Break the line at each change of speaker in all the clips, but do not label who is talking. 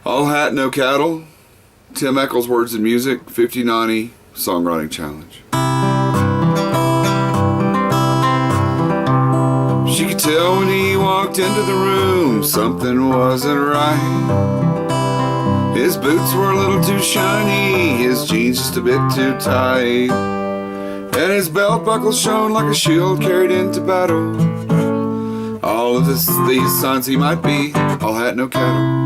All hat, no cattle. Tim Eccles words and music, 50/90 songwriting challenge. She could tell when he walked into the room something wasn't right. His boots were a little too shiny, his jeans just a bit too tight, and his belt buckle shone like a shield carried into battle. All of these signs he might be all hat, no cattle.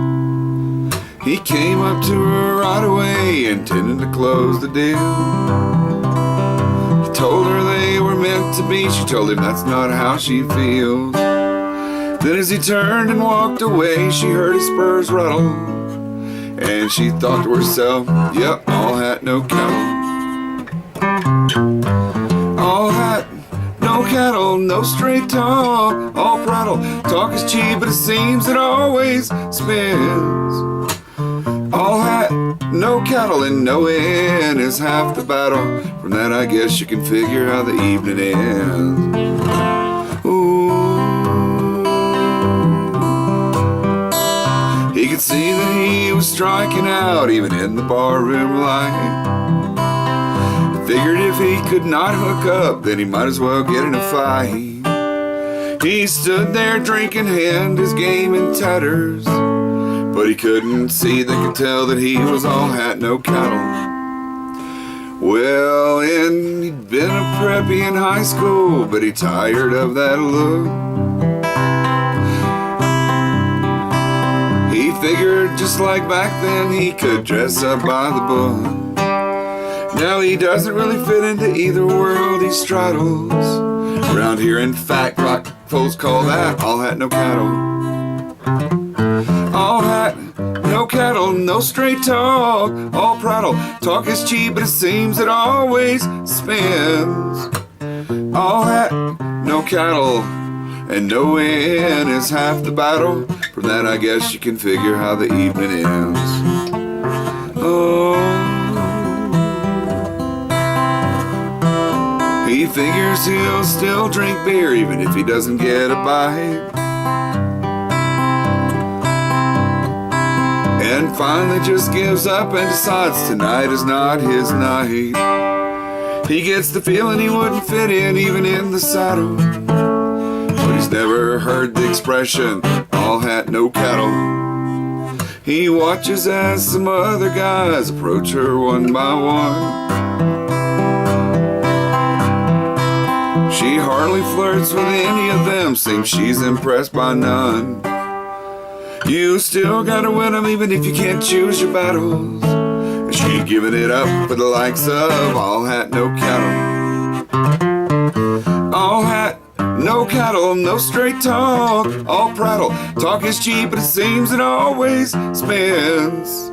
He came up to her right away, intending to close the deal. He told her they were meant to be. She told him that's not how she feels. Then as he turned and walked away, she heard his spurs rattle, and she thought to herself, yep, all hat, no cattle. All hat, no cattle, no straight talk, all prattle. Talk is cheap, but it seems it always spins. All hat, no cattle, and no inn is half the battle. From that I guess you can figure how the evening ends. Ooh. He could see that he was striking out even in the barroom light. Figured if he could not hook up, then he might as well get in a fight. He stood there drinking hand, his game in tatters, but he couldn't see, they could tell that he was all hat, no cattle. Well, and he'd been a preppy in high school, but he tired of that look. He figured just like back then he could dress up by the book. Now he doesn't really fit into either world he straddles. Around here, in fact, rock folks call that all hat, no cattle. All hat, no cattle, no straight talk, all prattle. Talk is cheap, but it seems it always spins. All hat, no cattle, and no inn is half the battle. From that I guess you can figure how the evening ends. Oh, he figures he'll still drink beer even if he doesn't get a bite. And finally just gives up and decides tonight is not his night. He gets the feeling he wouldn't fit in even in the saddle, but he's never heard the expression all hat, no cattle. He watches as some other guys approach her one by one. She hardly flirts with any of them, seems she's impressed by none. You still gotta win them even if you can't choose your battles. And she giving it up for the likes of all hat, no cattle. All hat, no cattle, no straight talk, all prattle. Talk is cheap, but it seems it always spins.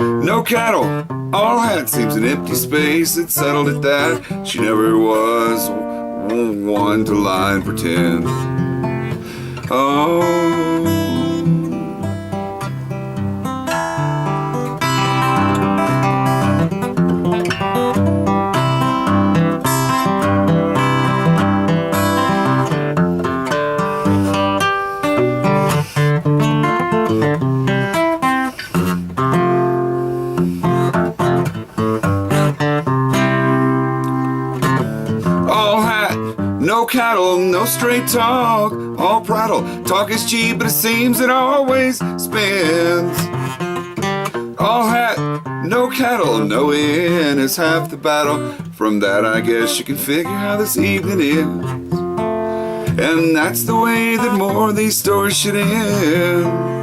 No cattle, all hat seems an empty space. It's settled at that. She never was one to lie and pretend. Oh, no cattle, no straight talk, all prattle. Talk is cheap, but it seems it always spins. All hat, no cattle, no inn is half the battle. From that I guess you can figure how this evening ends. And that's the way that more of these stories should end.